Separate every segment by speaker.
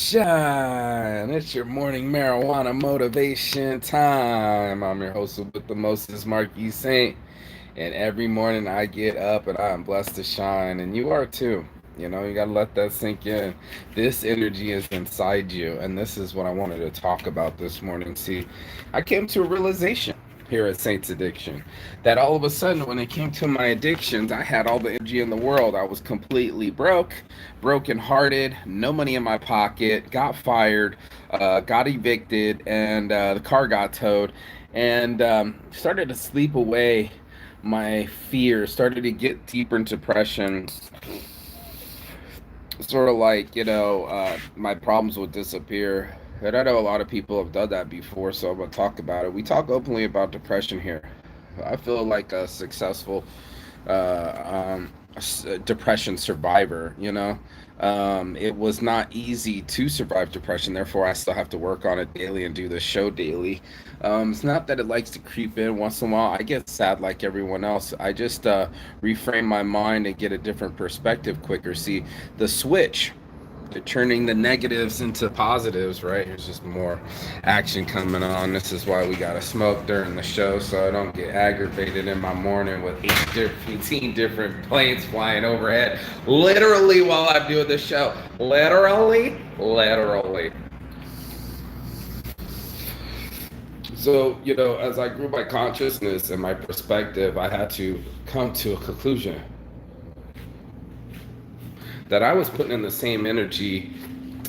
Speaker 1: shine. It's your morning marijuana motivation time. I'm your host with the Moses Marquis Saint. And every morning I get up and I'm blessed to shine. And you are too. You got to let that sink in. This energy is inside you. And this is what I wanted to talk about this morning. See, I came to a realization here at Saints Addiction that all of a sudden, when it came to my addictions, I had all the energy in the world. I was completely broke, brokenhearted, no money in my pocket, got fired, got evicted, and the car got towed, and started to sleep away my fear, started to get deeper into depression. Sort of like, my problems would disappear. And I know a lot of people have done that before, so I'm going to talk about it. We talk openly about depression here. I feel like a successful depression survivor, it was not easy to survive depression, therefore I still have to work on it daily and do the show daily. It's not that it likes to creep in once in a while. I get sad like everyone else. I just reframe my mind and get a different perspective quicker. See, the switch to turning the negatives into positives, right? There's just more action coming on. This is why we gotta smoke during the show so I don't get aggravated in my morning with 18 different planes flying overhead. Literally while I'm doing the show. Literally. So, as I grew my consciousness and my perspective, I had to come to a conclusion that I was putting in the same energy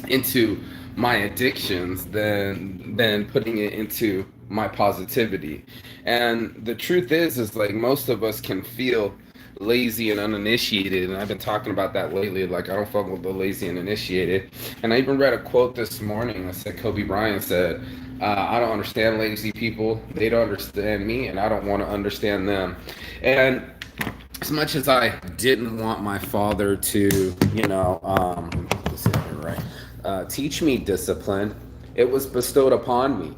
Speaker 1: into my addictions than putting it into my positivity. And the truth is like most of us can feel lazy and uninitiated, and I've been talking about that lately. Like, I don't fuck with the lazy and initiated. And I even read a quote this morning that said, Kobe Bryant said, I don't understand lazy people, they don't understand me, and I don't want to understand them. And as much as I didn't want my father to, teach me discipline, it was bestowed upon me.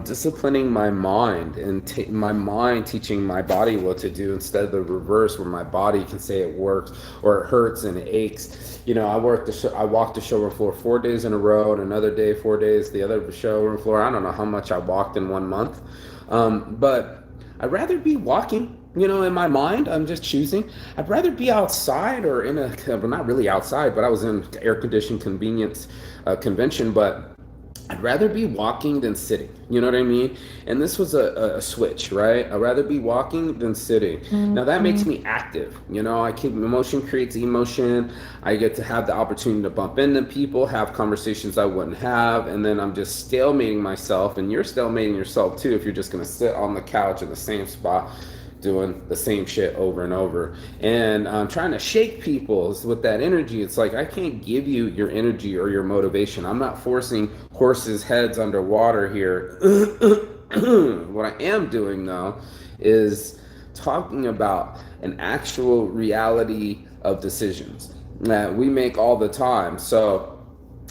Speaker 1: Disciplining my mind and my mind teaching my body what to do instead of the reverse, where my body can say it works or it hurts and it aches. I walked the showroom floor 4 days in a row, and another day, 4 days, the other showroom floor. I don't know how much I walked in 1 month, but I'd rather be walking. In my mind, I'm just choosing. I'd rather be outside or in well, not really outside, but I was in air-conditioned convenience convention, but I'd rather be walking than sitting. You know what I mean? And this was a switch, right? I'd rather be walking than sitting. Now that makes me active. Emotion creates emotion. I get to have the opportunity to bump into people, have conversations I wouldn't have, and then I'm just stalemating myself, and you're stalemating yourself too if you're just gonna sit on the couch in the same spot doing the same shit over and over. And I'm trying to shake people with that energy. It's like, I can't give you your energy or your motivation. I'm not forcing horses' heads underwater here. What I am doing, though, is talking about an actual reality of decisions that we make all the time. So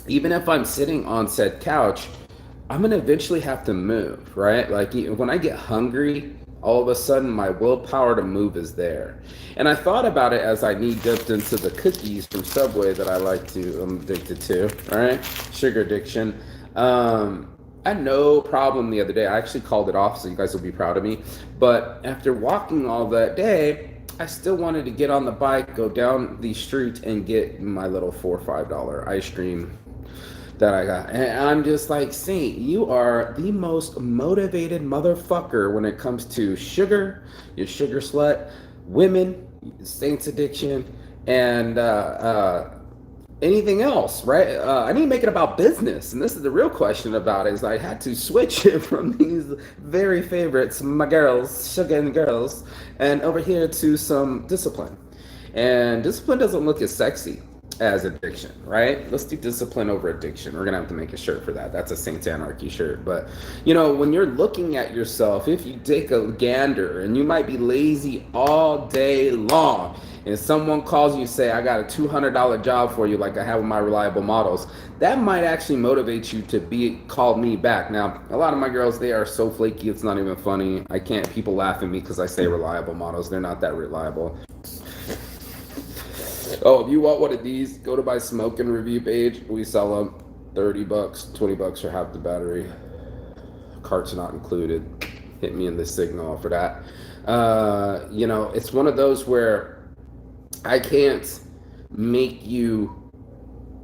Speaker 1: even if I'm sitting on said couch, I'm going to eventually have to move, right? Like, when I get hungry, all of a sudden my willpower to move is there. And I thought about it as I knee dipped into the cookies from Subway that I'm addicted to, right? Sugar addiction. I had no problem the other day. I actually called it off, so you guys will be proud of me. But after walking all that day, I still wanted to get on the bike, go down the street, and get my little $4 or $5 ice cream that I got. And I'm just like, Saint, you are the most motivated motherfucker when it comes to sugar, your sugar slut, women, Saint's addiction, and anything else, right? I need to make it about business. And this is the real question about it, is I had to switch it from these very favorites, my girls, sugar and girls, and over here to some discipline. And discipline doesn't look as sexy as addiction, right? Let's do discipline over addiction. We're gonna have to make a shirt for that. That's a Saints Anarchy shirt. But when you're looking at yourself, if you take a gander, and you might be lazy all day long, and someone calls you and say, I got a $200 job for you, like I have with my reliable models, that might actually motivate you to call me back. Now, a lot of my girls, they are so flaky, it's not even funny. People laugh at me because I say reliable models. They're not that reliable. Oh, if you want one of these, go to my smoke and review page. We sell them $30, $20 for half the battery. Cart's not included. Hit me in the signal for that. It's one of those where I can't make you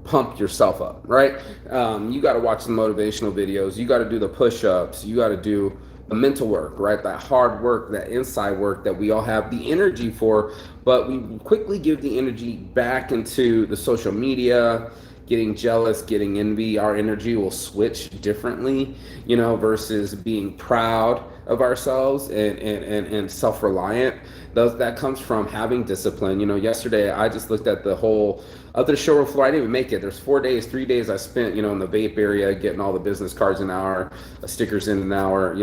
Speaker 1: pump yourself up, right? You got to watch the motivational videos. You got to do the push-ups. You got to do the mental work, right? That hard work, that inside work that we all have the energy for, but we quickly give the energy back into the social media, getting jealous, getting envy. Our energy will switch differently, versus being proud of ourselves and self-reliant. That comes from having discipline. Yesterday I just looked at the whole other showroom floor. I didn't even make it. There's 3 days I spent, in the vape area, getting all the business cards in an hour, stickers in an hour,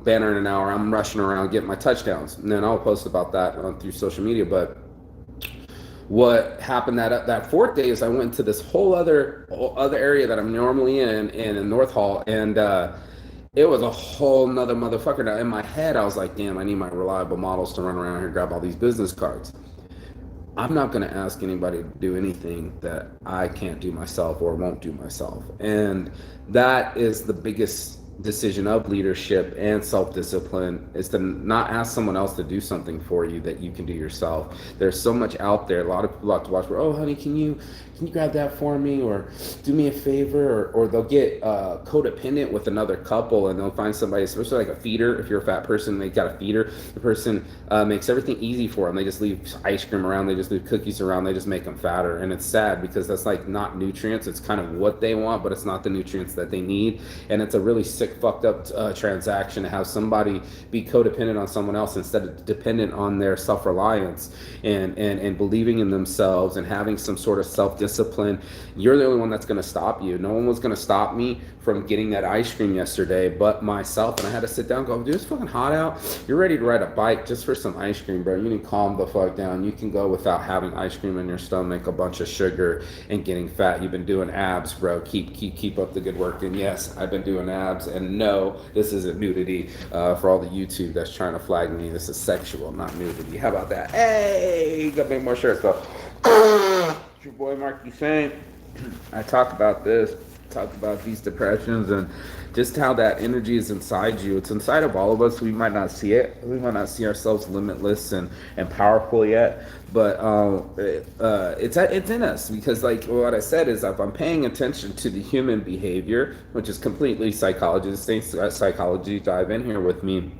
Speaker 1: banner in an hour. I'm rushing around getting my touchdowns, and then I'll post about that through social media. But what happened that 4th day is I went to this whole other area that I'm normally in North Hall, and it was a whole nother motherfucker. Now in my head I was like, damn, I need my reliable models to run around here and grab all these business cards. I'm not going to ask anybody to do anything that I can't do myself or won't do myself. And that is the biggest decision of leadership and self-discipline, is to not ask someone else to do something for you that you can do yourself. There's so much out there. A lot of people like to watch where, oh honey, can you grab that for me, or do me a favor, or they'll get codependent with another couple, and they'll find somebody, especially like a feeder. If you're a fat person, they got a feeder. The person makes everything easy for them. They just leave ice cream around, they just leave cookies around, they just make them fatter. And it's sad because that's like not nutrients. It's kind of what they want, but it's not the nutrients that they need. And it's a really sick, fucked up transaction to have somebody be codependent on someone else instead of dependent on their self-reliance and believing in themselves and having some sort of self-discipline. You're the only one that's going to stop you. No one was going to stop me from getting that ice cream yesterday but myself. And I had to sit down and go, dude, it's fucking hot out. You're ready to ride a bike just for some ice cream, bro. You need to calm the fuck down. You can go without having ice cream in your stomach, a bunch of sugar, and getting fat. You've been doing abs, bro. Keep up the good work. And yes, I've been doing abs. And no, this isn't nudity. For all the YouTube that's trying to flag me, this is sexual, not nudity. How about that? Hey, gotta make more shirts though. It's your boy Marky Saint. I talk about these depressions and just how that energy is inside you. It's inside of all of us. We might not see it. We might not see ourselves limitless and powerful yet, but it's in us, because like what I said is, if I'm paying attention to the human behavior, which is completely psychology, psychology dive in here with me.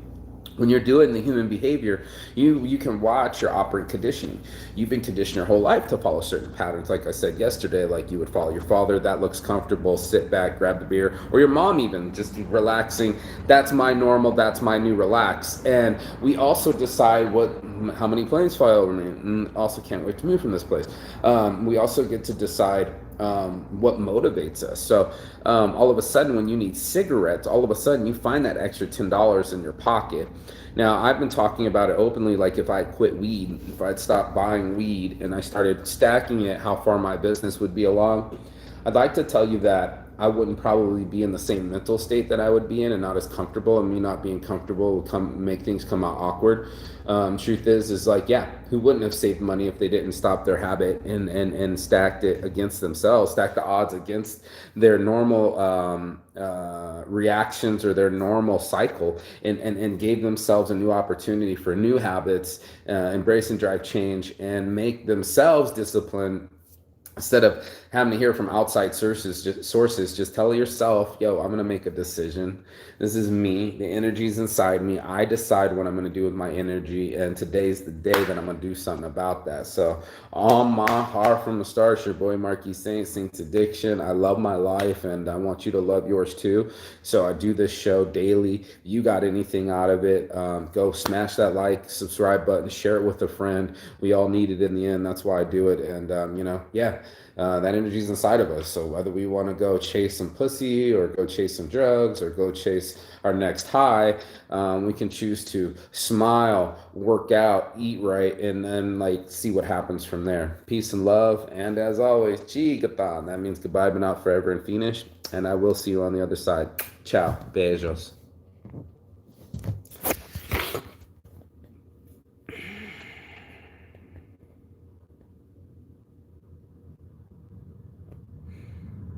Speaker 1: When you're doing the human behavior, you can watch your operant conditioning. You've been conditioned your whole life to follow certain patterns. Like I said yesterday, like you would follow your father, that looks comfortable, sit back, grab the beer, or your mom even, just relaxing. That's my normal, that's my new relax. And we also decide how many planes fly over me. And also can't wait to move from this place. We also get to decide what motivates us. So all of a sudden, when you need cigarettes, all of a sudden you find that extra $10 in your pocket. Now, I've been talking about it openly, like if I quit weed, if I'd stopped buying weed and I started stacking it, how far my business would be along. I'd like to tell you that I wouldn't probably be in the same mental state that I would be in, and not as comfortable, and me not being comfortable would make things come out awkward. Truth is like, yeah, who wouldn't have saved money if they didn't stop their habit and stacked it against themselves, stacked the odds against their normal reactions or their normal cycle, and gave themselves a new opportunity for new habits, embrace and drive change, and make themselves disciplined. Instead of having to hear from outside sources, just tell yourself, yo, I'm going to make a decision. This is me. The energy's inside me. I decide what I'm going to do with my energy. And today's the day that I'm going to do something about that. So on my heart from the start, your boy Marky Saint, Saints Addiction. I love my life, and I want you to love yours too. So I do this show daily. If you got anything out of it, go smash that like, subscribe button, share it with a friend. We all need it in the end. That's why I do it. And, that energy's inside of us. So whether we want to go chase some pussy or go chase some drugs or go chase our next high, we can choose to smile, work out, eat right, and then see what happens from there. Peace and love. And as always, Chigatan. That means goodbye but not forever and finish. And I will see you on the other side. Ciao. Beijos.